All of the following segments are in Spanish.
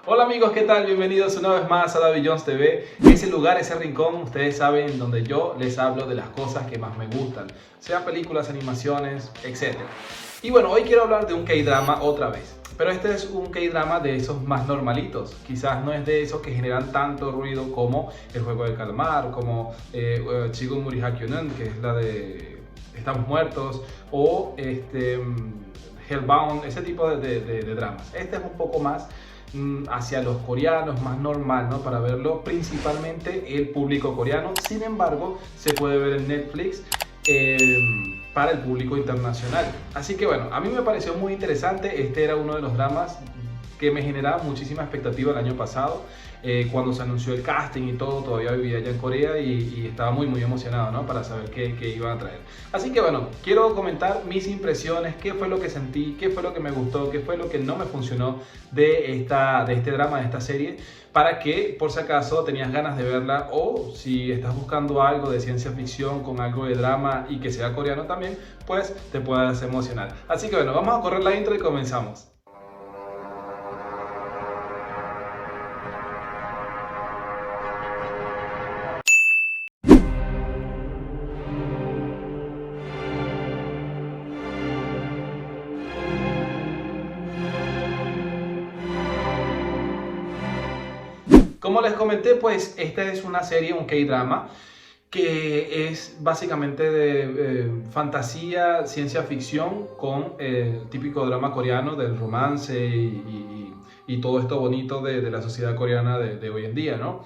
Hola amigos, ¿qué tal? Bienvenidos una vez más a David Jones TV. Ese lugar, ese rincón, ustedes saben, donde yo les hablo de las cosas que más me gustan, sean películas, animaciones, etc. Y bueno, hoy quiero hablar de un K-drama otra vez. Pero este es un K-drama de esos más normalitos. Quizás no es de esos que generan tanto ruido como El Juego del Calamar, como Chigun Hakkyunen, que es la de Estamos Muertos, o Hellbound, ese tipo de dramas. Este es un poco más hacia los coreanos, más normal, ¿no? Para verlo principalmente el público coreano. Sin embargo, se puede ver en Netflix para el público internacional. Así que bueno, a mí me pareció muy interesante. Este era uno de los dramas que me generaba muchísima expectativa el año pasado. Cuando se anunció el casting y todo, todavía vivía allá en Corea y estaba muy emocionado, ¿no? Para saber qué iban a traer. Así que bueno, quiero comentar mis impresiones, qué fue lo que sentí, qué fue lo que me gustó, qué fue lo que no me funcionó de este drama, de esta serie, para que por si acaso tenías ganas de verla o si estás buscando algo de ciencia ficción con algo de drama y que sea coreano también, pues te puedas emocionar. Así que bueno, vamos a correr la intro y comenzamos. Como les comenté, pues esta es una serie, un K-drama, que es básicamente de fantasía, ciencia ficción, con el típico drama coreano del romance y todo esto bonito de la sociedad coreana de hoy en día, ¿no?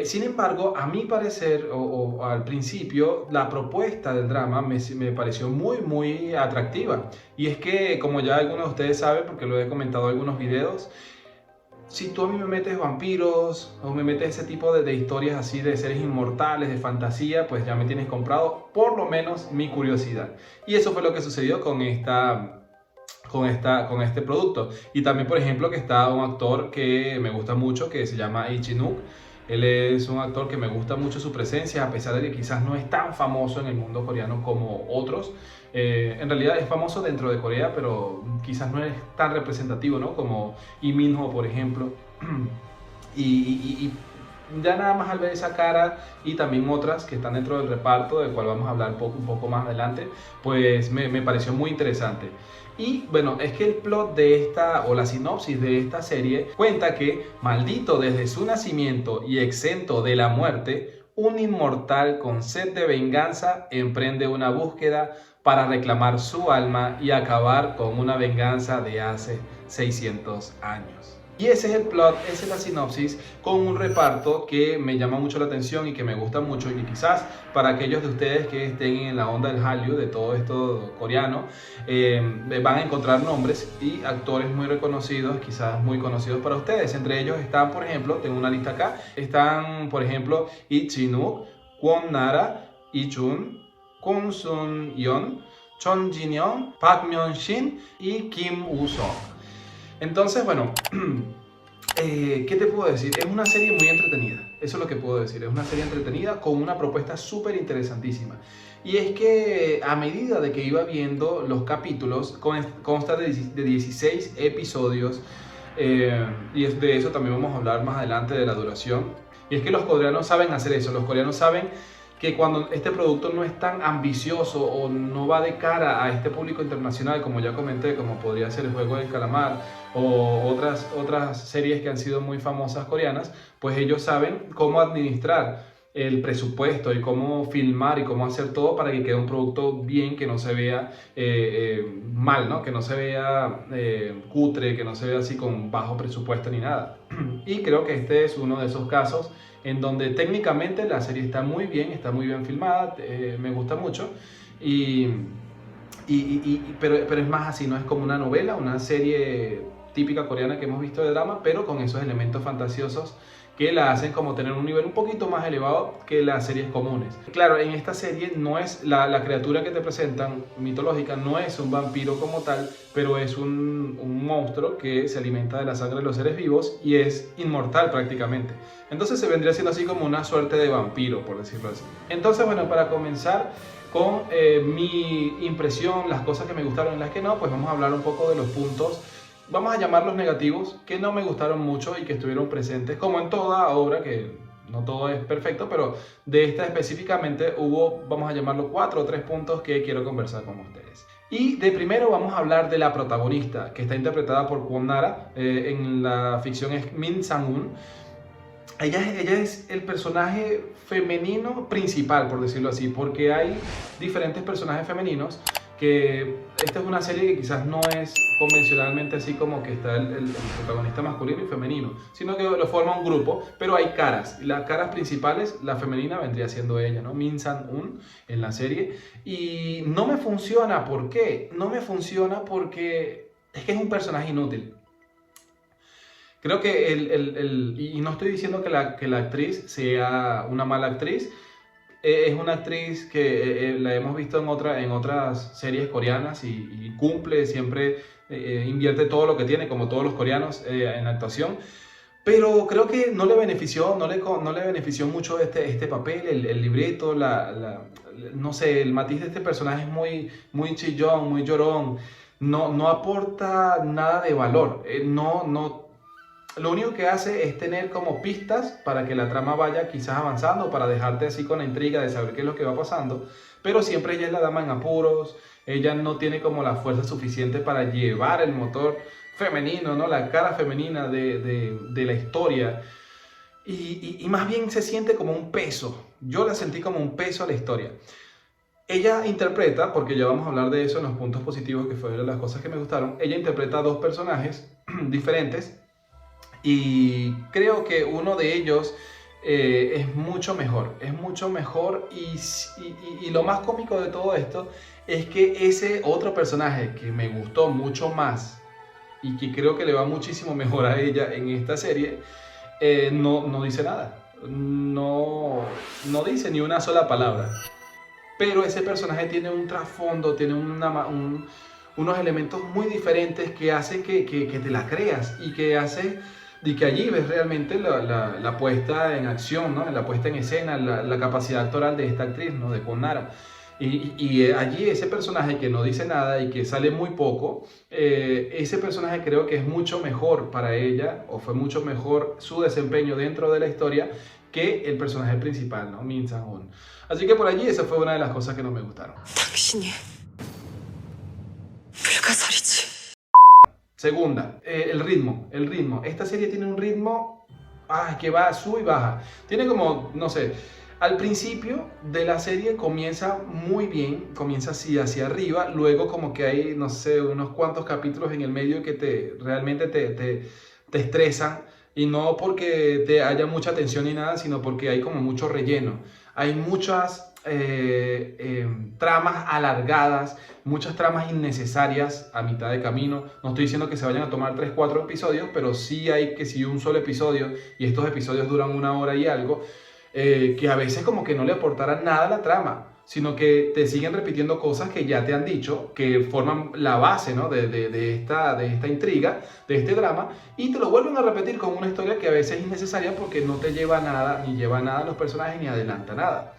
Sin embargo, a mi parecer, o al principio, la propuesta del drama me pareció muy atractiva. Y es que, como ya algunos de ustedes saben, porque lo he comentado en algunos videos, si tú a mí me metes vampiros o me metes ese tipo de historias así de seres inmortales, de fantasía, pues ya me tienes comprado por lo menos mi curiosidad. Y eso fue lo que sucedió con este producto. Y también, por ejemplo, que está un actor que me gusta mucho, que se llama Lee Chin-wook. Él es un actor que me gusta mucho su presencia, a pesar de que quizás no es tan famoso en el mundo coreano como otros. En realidad es famoso dentro de Corea, pero quizás no es tan representativo, ¿no? Como Lee Min-ho, por ejemplo. y ya nada más al ver esa cara y también otras que están dentro del reparto, del cual vamos a hablar un poco más adelante, pues me pareció muy interesante. Y bueno, es que el plot de esta, o la sinopsis de esta serie, cuenta que, maldito desde su nacimiento y exento de la muerte, un inmortal con sed de venganza emprende una búsqueda para reclamar su alma y acabar con una venganza de hace 600 años. Y ese es el plot, esa es la sinopsis, con un reparto que me llama mucho la atención y que me gusta mucho, y quizás para aquellos de ustedes que estén en la onda del Hallyu, de todo esto coreano, van a encontrar nombres y actores muy reconocidos, quizás muy conocidos para ustedes. Entre ellos están, por ejemplo, tengo una lista acá, están, por ejemplo, Lee Chin-wook, Kwon Nara, Lee Jun, Kwon Sun-yeon, Chon Jin-young, Park Myeon-shin y Kim Woo-seok. Entonces, bueno, ¿qué te puedo decir? Es una serie muy entretenida, eso es lo que puedo decir. Es una serie entretenida con una propuesta súper interesantísima. Y es que a medida de que iba viendo los capítulos, consta de 16 episodios, y de eso también vamos a hablar más adelante de la duración. Y es que los coreanos saben hacer eso, los coreanos saben que cuando este producto no es tan ambicioso o no va de cara a este público internacional, como ya comenté, como podría ser El Juego del Calamar o otras series que han sido muy famosas coreanas, pues ellos saben cómo administrar el presupuesto y cómo filmar y cómo hacer todo para que quede un producto bien, que no se vea mal, ¿no? Que no se vea cutre, que no se vea así con bajo presupuesto ni nada. Y creo que este es uno de esos casos en donde técnicamente la serie está muy bien filmada, me gusta mucho, pero es más así, no es como una novela, una serie típica coreana que hemos visto de drama, pero con esos elementos fantasiosos que la hacen como tener un nivel un poquito más elevado que las series comunes. Claro, en esta serie no es la criatura que te presentan mitológica, no es un vampiro como tal, pero es un monstruo que se alimenta de la sangre de los seres vivos y es inmortal prácticamente. Entonces se vendría siendo así como una suerte de vampiro, por decirlo así. Entonces, bueno, para comenzar con mi impresión, las cosas que me gustaron y las que no, pues vamos a hablar un poco de los puntos vamos a llamarlos negativos, que no me gustaron mucho y que estuvieron presentes, como en toda obra, que no todo es perfecto, pero de esta específicamente hubo, vamos a llamarlo 4 o 3 puntos que quiero conversar con ustedes. Y de primero vamos a hablar de la protagonista, que está interpretada por Kwon Nara, en la ficción es Min Sang-un. Ella es el personaje femenino principal, por decirlo así, porque hay diferentes personajes femeninos que esta es una serie que quizás no es convencionalmente así como que está el protagonista masculino y femenino, sino que lo forma un grupo, pero hay caras. Y las caras principales, la femenina vendría siendo ella, ¿no? Min Sang-un en la serie. Y no me funciona, ¿por qué? No me funciona porque es que es un personaje inútil. Creo que y no estoy diciendo que la actriz sea una mala actriz, es una actriz que la hemos visto en otras series coreanas y cumple, siempre invierte todo lo que tiene, como todos los coreanos, en actuación. Pero creo que no le benefició, no le benefició mucho este papel, el libreto, no sé, el matiz de este personaje es muy chillón, muy llorón. No aporta nada de valor. Lo único que hace es tener como pistas para que la trama vaya quizás avanzando, para dejarte así con la intriga de saber qué es lo que va pasando, pero siempre ella es la dama en apuros, ella no tiene como la fuerza suficiente para llevar el motor femenino, ¿no? La cara femenina de la historia, y más bien se siente como un peso. Yo la sentí como un peso a la historia. Ella interpreta, porque ya vamos a hablar de eso en los puntos positivos, que fue de las cosas que me gustaron, ella interpreta a dos personajes diferentes. Y creo que uno de ellos es mucho mejor y lo más cómico de todo esto es que ese otro personaje que me gustó mucho más y que creo que le va muchísimo mejor a ella en esta serie, no dice nada, no dice ni una sola palabra, pero ese personaje tiene un trasfondo, tiene unos elementos muy diferentes que hacen que te la creas y que allí ves realmente la puesta en acción, ¿no? La puesta en escena, la capacidad actoral de esta actriz, ¿no? De Kwon Nara. Y allí ese personaje que no dice nada y que sale muy poco, ese personaje creo que es mucho mejor para ella, o fue mucho mejor su desempeño dentro de la historia que el personaje principal, ¿no? Min Sang-un. Así que por allí esa fue una de las cosas que no me gustaron. Segunda, el ritmo. Esta serie tiene un ritmo que va, sube y baja. Tiene como, no sé, al principio de la serie comienza muy bien, comienza así hacia arriba, luego como que hay, no sé, unos cuantos capítulos en el medio que realmente te estresan, y no porque te haya mucha tensión ni nada, sino porque hay como mucho relleno. Hay muchas tramas alargadas, muchas tramas innecesarias a mitad de camino. No estoy diciendo que se vayan a tomar 3, 4 episodios, pero sí hay que si un solo episodio, y estos episodios duran 1 hora y algo, que a veces como que no le aportaran nada a la trama, sino que te siguen repitiendo cosas que ya te han dicho, que forman la base, ¿no? de esta intriga, de este drama, y te lo vuelven a repetir con una historia que a veces es innecesaria porque no te lleva a nada, ni lleva a nada a los personajes, ni adelanta nada.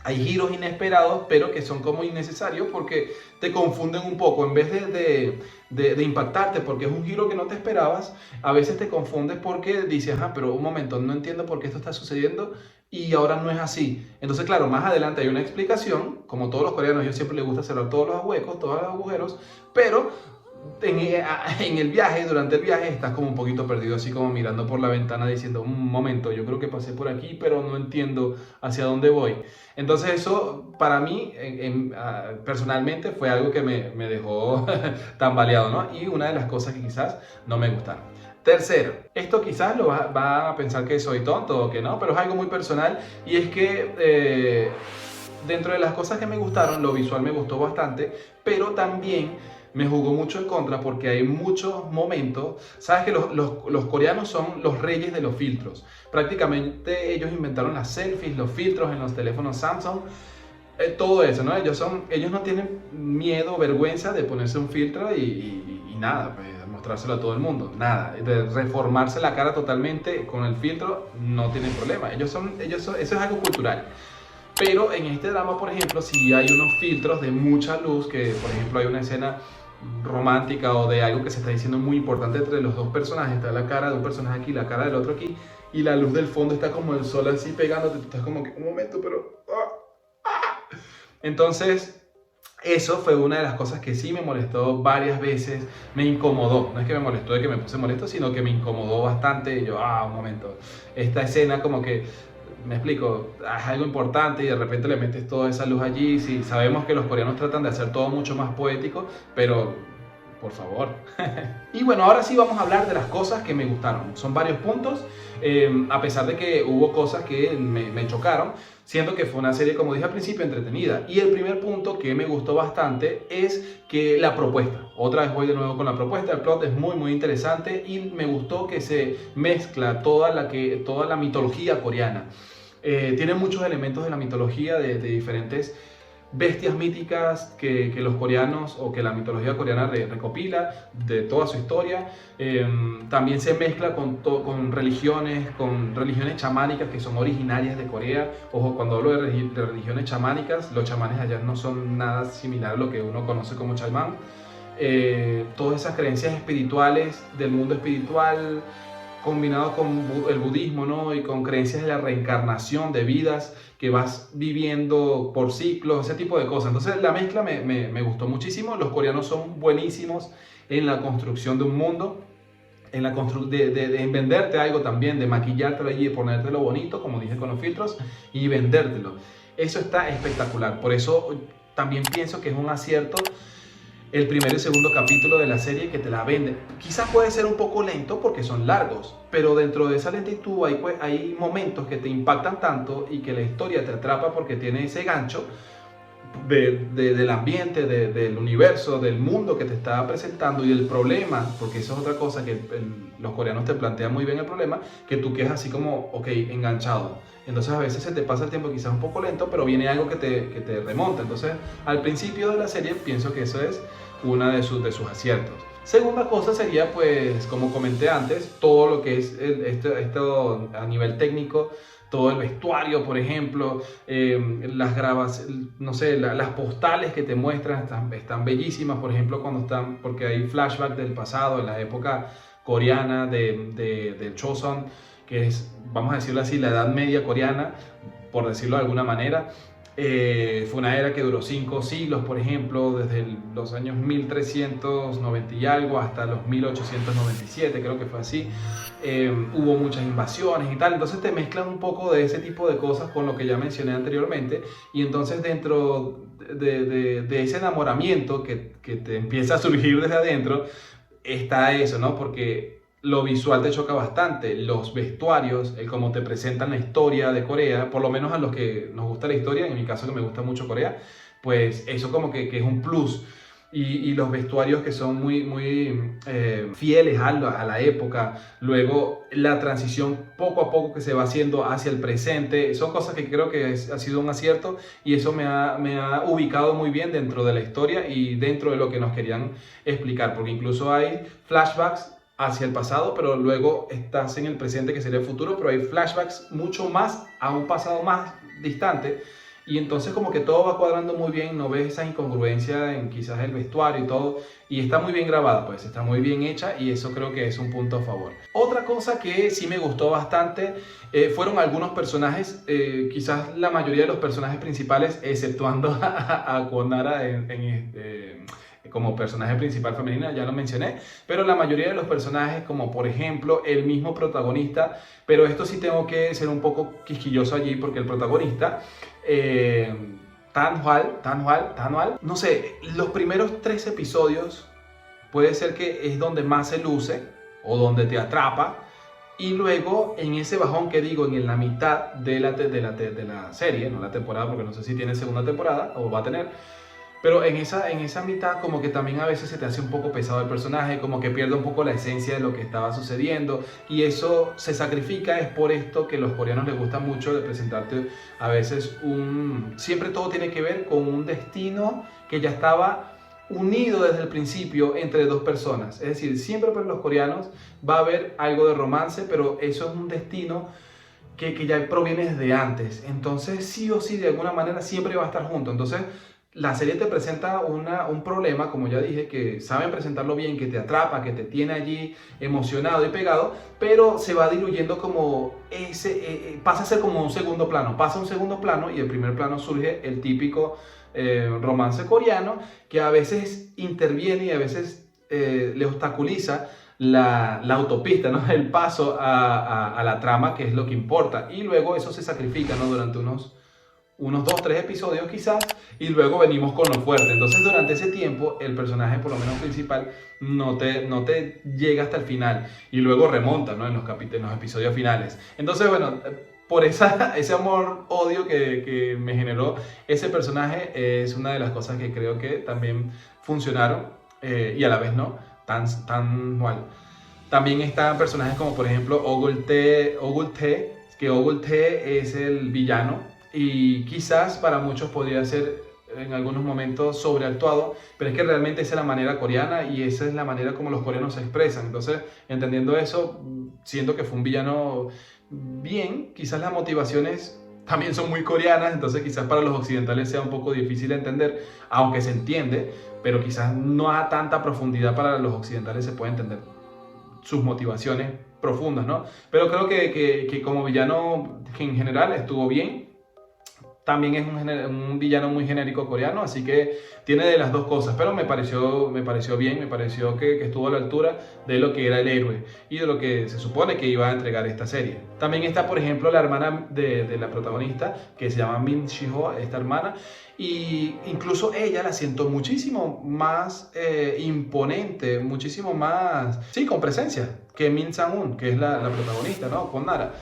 Hay giros inesperados, pero que son como innecesarios porque te confunden un poco. En vez de impactarte porque es un giro que no te esperabas, a veces te confundes porque dices, pero un momento, no entiendo por qué esto está sucediendo y ahora no es así. Entonces, claro, más adelante hay una explicación. Como todos los coreanos, yo siempre les gusta cerrar todos los huecos, todos los agujeros, pero en el viaje, durante el viaje, estás como un poquito perdido, así como mirando por la ventana diciendo, un momento, yo creo que pasé por aquí, pero no entiendo hacia dónde voy. Entonces eso para mí personalmente fue algo que me dejó tambaleado, ¿no? Y una de las cosas que quizás no me gustaron. Tercero, esto quizás lo va a pensar que soy tonto o que no, pero es algo muy personal, y es que dentro de las cosas que me gustaron, lo visual me gustó bastante, pero también me jugó mucho en contra porque hay muchos momentos. Sabes que los coreanos son los reyes de los filtros. Prácticamente ellos inventaron las selfies, los filtros en los teléfonos Samsung, todo eso, ¿no? Ellos no tienen miedo, vergüenza de ponerse un filtro y nada, pues mostrárselo a todo el mundo, nada, de reformarse la cara totalmente con el filtro, no tienen problema. Eso es algo cultural. Pero en este drama, por ejemplo, sí hay unos filtros de mucha luz, que por ejemplo hay una escena romántica o de algo que se está diciendo muy importante entre los dos personajes. Está la cara de un personaje aquí, la cara del otro aquí, y la luz del fondo está como el sol así pegándote. Tú estás como que, un momento, pero... Entonces, eso fue una de las cosas que sí me molestó varias veces, me incomodó. No es que me molestó de que me puse molesto, sino que me incomodó bastante. Y yo, un momento, esta escena como que, me explico, es algo importante y de repente le metes toda esa luz allí. Sí, sabemos que los coreanos tratan de hacer todo mucho más poético, pero por favor. Y bueno, ahora sí vamos a hablar de las cosas que me gustaron. Son varios puntos, a pesar de que hubo cosas que me chocaron, siendo que fue una serie, como dije al principio, entretenida. Y el primer punto que me gustó bastante es que la propuesta. Otra vez voy de nuevo con la propuesta. El plot es muy interesante y me gustó que se mezcla toda la mitología coreana. Tiene muchos elementos de la mitología de diferentes bestias míticas que los coreanos o que la mitología coreana recopila de toda su historia. También se mezcla con religiones chamánicas que son originarias de Corea. Ojo, cuando hablo de religiones chamánicas, los chamanes allá no son nada similar a lo que uno conoce como chamán. Todas esas creencias espirituales del mundo espiritual combinado con el budismo, ¿no? Y con creencias de la reencarnación de vidas que vas viviendo por ciclos, ese tipo de cosas. Entonces la mezcla me gustó muchísimo. Los coreanos son buenísimos en la construcción de un mundo, en en venderte algo también, de maquillártelo allí y ponértelo bonito, como dije con los filtros, y vendértelo. Eso está espectacular. Por eso también pienso que es un acierto el primero y segundo capítulo de la serie, que te la venden. Quizás puede ser un poco lento porque son largos, pero dentro de esa lentitud hay momentos que te impactan tanto y que la historia te atrapa porque tiene ese gancho del ambiente, del universo, del mundo que te está presentando y del problema, porque eso es otra cosa que los coreanos te plantean muy bien el problema, que tú quedas así como, ok, enganchado. Entonces a veces se te pasa el tiempo quizás un poco lento, pero viene algo que te remonta. Entonces al principio de la serie pienso que eso es una de sus aciertos. Segunda cosa sería, pues, como comenté antes, todo lo que es esto a nivel técnico, todo el vestuario, por ejemplo, no sé, las postales que te muestran están bellísimas, por ejemplo, porque hay flashbacks del pasado, en la época coreana del Choson, que es, vamos a decirlo así, la Edad Media coreana, por decirlo de alguna manera. Fue una era que duró 5 siglos, por ejemplo, desde los años 1390 y algo hasta los 1897, creo que fue así. Hubo muchas invasiones y tal, entonces te mezclan un poco de ese tipo de cosas con lo que ya mencioné anteriormente, y entonces dentro de ese enamoramiento que te empieza a surgir desde adentro, está eso, ¿no? Porque lo visual te choca bastante, los vestuarios, el cómo te presentan la historia de Corea, por lo menos a los que nos gusta la historia, en mi caso que me gusta mucho Corea, pues eso como que es un plus. Y los vestuarios que son muy fieles a la época, luego la transición poco a poco que se va haciendo hacia el presente, son cosas que creo que ha sido un acierto, y eso me ha ubicado muy bien dentro de la historia y dentro de lo que nos querían explicar, porque incluso hay flashbacks hacia el pasado, pero luego estás en el presente, que sería el futuro, pero hay flashbacks mucho más a un pasado más distante, y entonces como que todo va cuadrando muy bien, no ves esa incongruencia en quizás el vestuario y todo, y está muy bien grabada, pues está muy bien hecha, y eso creo que es un punto a favor. Otra cosa que sí me gustó bastante fueron algunos personajes, quizás la mayoría de los personajes principales, exceptuando a Kwonara como personaje principal femenina, ya lo mencioné, pero la mayoría de los personajes, como por ejemplo el mismo protagonista, pero esto sí tengo que ser un poco quisquilloso allí, porque el protagonista, Tanhwal, no sé, los primeros 3 episodios puede ser que es donde más se luce o donde te atrapa, y luego en ese bajón que digo, en la mitad de la serie, no la temporada, porque no sé si tiene segunda temporada o va a tener, pero en esa mitad como que también a veces se te hace un poco pesado el personaje, como que pierde un poco la esencia de lo que estaba sucediendo, y eso se sacrifica. Es por esto que a los coreanos les gusta mucho de presentarte a veces siempre todo tiene que ver con un destino que ya estaba unido desde el principio entre 2 personas. Es decir, siempre para los coreanos va a haber algo de romance, pero eso es un destino que ya proviene desde antes. Entonces sí o sí, de alguna manera siempre va a estar junto. Entonces la serie te presenta un problema, como ya dije, que saben presentarlo bien, que te atrapa, que te tiene allí emocionado y pegado, pero se va diluyendo como pasa a ser como un segundo plano, pasa a un segundo plano y el primer plano surge el típico romance coreano que a veces interviene y a veces le obstaculiza la autopista, ¿no? El paso a la trama, que es lo que importa, y luego eso se sacrifica, ¿no? Durante unos 2, 3 episodios quizás, y luego venimos con lo fuerte. Entonces durante ese tiempo el personaje, por lo menos principal, no te llega hasta el final y luego remonta, ¿no? En los episodios finales. Entonces, bueno, por ese amor-odio que me generó ese personaje es una de las cosas que creo que también funcionaron y a la vez no, tan mal. También están personajes como por ejemplo Ogul-tae, que Ogul-tae es el villano y quizás para muchos podría ser en algunos momentos sobreactuado, pero es que realmente esa es la manera coreana y esa es la manera como los coreanos se expresan. Entonces, entendiendo eso, siento que fue un villano bien, quizás las motivaciones también son muy coreanas, entonces quizás para los occidentales sea un poco difícil de entender, aunque se entiende, pero quizás no a tanta profundidad para los occidentales se puede entender sus motivaciones profundas, ¿no? Pero creo que como villano en general estuvo bien. También es un villano muy genérico coreano, así que tiene de las dos cosas, pero me pareció bien, me pareció que estuvo a la altura de lo que era el héroe y de lo que se supone que iba a entregar esta serie. También está, por ejemplo, la hermana de la protagonista, que se llama Min Shiho, esta hermana, y incluso ella la siento muchísimo más imponente, muchísimo más, sí, con presencia, que Min Sang-un, que es la protagonista, ¿no? Con Nara.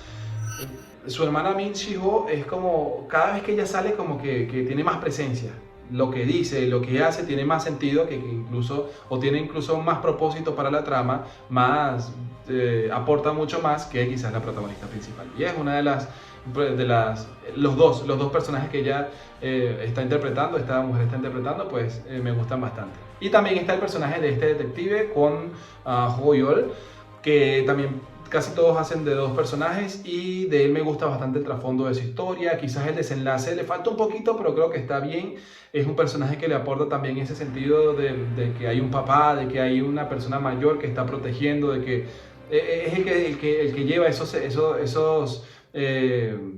Su hermana Min Shiho es como, cada vez que ella sale como que tiene más presencia. Lo que dice, lo que hace tiene más sentido, que incluso, o tiene incluso más propósito para la trama, más, aporta mucho más que quizás la protagonista principal. Y es una de los dos personajes que ella está interpretando, esta mujer está interpretando, pues me gustan bastante. Y también está el personaje de este detective, Kwon Ho-yeol, que también casi todos hacen de dos personajes y de él me gusta bastante el trasfondo de su historia, quizás el desenlace le falta un poquito, pero creo que está bien. Es un personaje que le aporta también ese sentido de que hay un papá, de que hay una persona mayor que está protegiendo, de que es el que lleva esos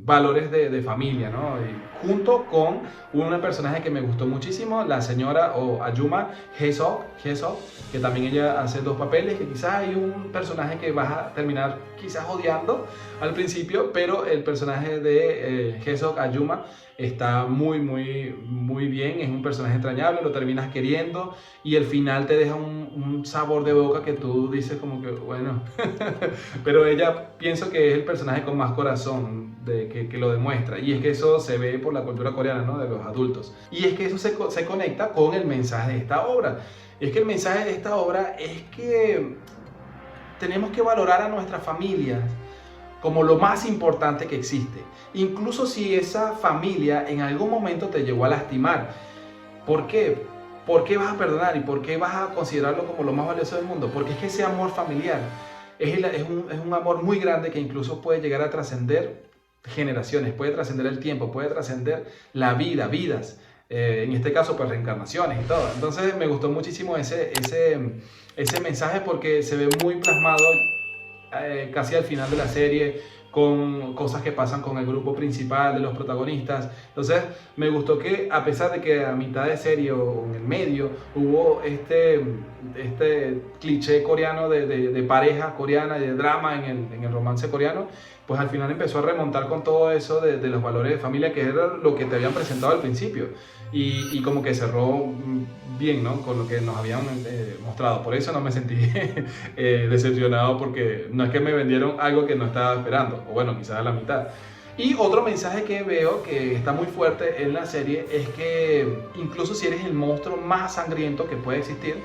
valores de familia, ¿no? Y junto con una personaje que me gustó muchísimo, la señora o Ayuma Hesok, que también ella hace dos papeles, que quizás hay un personaje que vas a terminar quizás odiando al principio, pero el personaje de Hesok Ayuma está muy bien, es un personaje entrañable, lo terminas queriendo y el final te deja un sabor de boca que tú dices como que, bueno, pero ella pienso que es el personaje con más corazón que lo demuestra y es que eso se ve por la cultura coreana, ¿no? De los adultos y es que eso se conecta con el mensaje de esta obra. Es que el mensaje de esta obra es que tenemos que valorar a nuestras familias como lo más importante que existe. Incluso si esa familia en algún momento te llegó a lastimar. ¿Por qué? ¿Por qué vas a perdonar y por qué vas a considerarlo como lo más valioso del mundo? Porque es que ese amor familiar es un amor muy grande que incluso puede llegar a trascender generaciones, puede trascender el tiempo, puede trascender la vida, vidas. En este caso pues reencarnaciones y todo. Entonces me gustó muchísimo ese mensaje porque se ve muy plasmado casi al final de la serie con cosas que pasan con el grupo principal de los protagonistas. Entonces me gustó que a pesar de que a mitad de serie o en el medio hubo este cliché coreano de pareja coreana y de drama en el romance coreano, pues al final empezó a remontar con todo eso de los valores de familia, que era lo que te habían presentado al principio. Y como que cerró bien, ¿no? Con lo que nos habían mostrado. Por eso no me sentí decepcionado, porque no es que me vendieron algo que no estaba esperando, o bueno, quizás a la mitad. Y otro mensaje que veo que está muy fuerte en la serie es que incluso si eres el monstruo más sangriento que puede existir,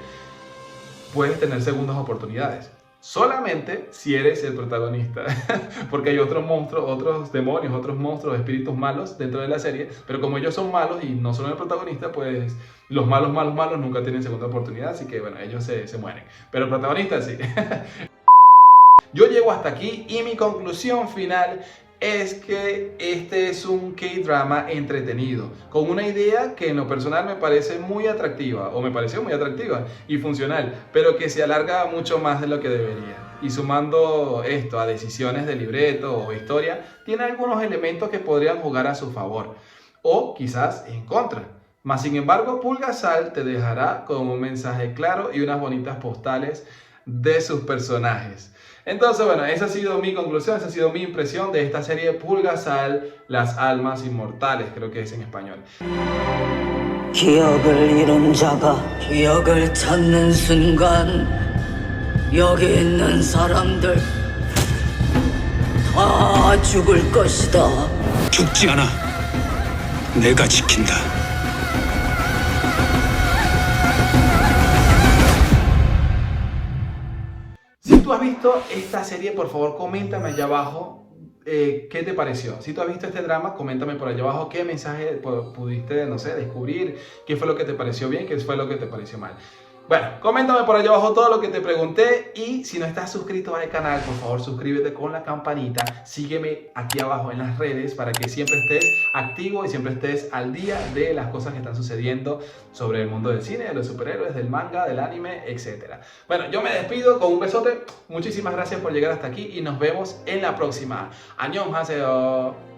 puedes tener segundas oportunidades. Solamente si eres el protagonista, porque hay otros monstruos, otros demonios, otros monstruos, espíritus malos dentro de la serie, pero como ellos son malos y no son el protagonista, pues los malos nunca tienen segunda oportunidad, así que bueno, ellos se mueren, pero el protagonista sí. Yo llego hasta aquí y mi conclusión final es que este es un K-drama entretenido, con una idea que en lo personal me parece muy atractiva, o me pareció muy atractiva y funcional, pero que se alarga mucho más de lo que debería. Y sumando esto a decisiones de libreto o historia, tiene algunos elementos que podrían jugar a su favor, o quizás en contra. Mas sin embargo, Pulgasal te dejará con un mensaje claro y unas bonitas postales de sus personajes. Entonces, bueno, esa ha sido mi conclusión, esa ha sido mi impresión de esta serie Pulgasal, Las Almas Inmortales, creo que es en español. 기억을 잃은 자가 기억을 찾는 순간 여기 있는 사람들 다 죽을 것이다. 죽지 않아. 내가 지킨다. Si tú has visto esta serie, por favor, coméntame allá abajo qué te pareció. Si tú has visto este drama, coméntame por allá abajo qué mensaje pudiste, no sé, descubrir, qué fue lo que te pareció bien, qué fue lo que te pareció mal. Bueno, coméntame por allá abajo todo lo que te pregunté y si no estás suscrito al canal, por favor suscríbete con la campanita, sígueme aquí abajo en las redes para que siempre estés activo y siempre estés al día de las cosas que están sucediendo sobre el mundo del cine, de los superhéroes, del manga, del anime, etc. Bueno, yo me despido con un besote, muchísimas gracias por llegar hasta aquí y nos vemos en la próxima. ¡Annyeonghaseyo!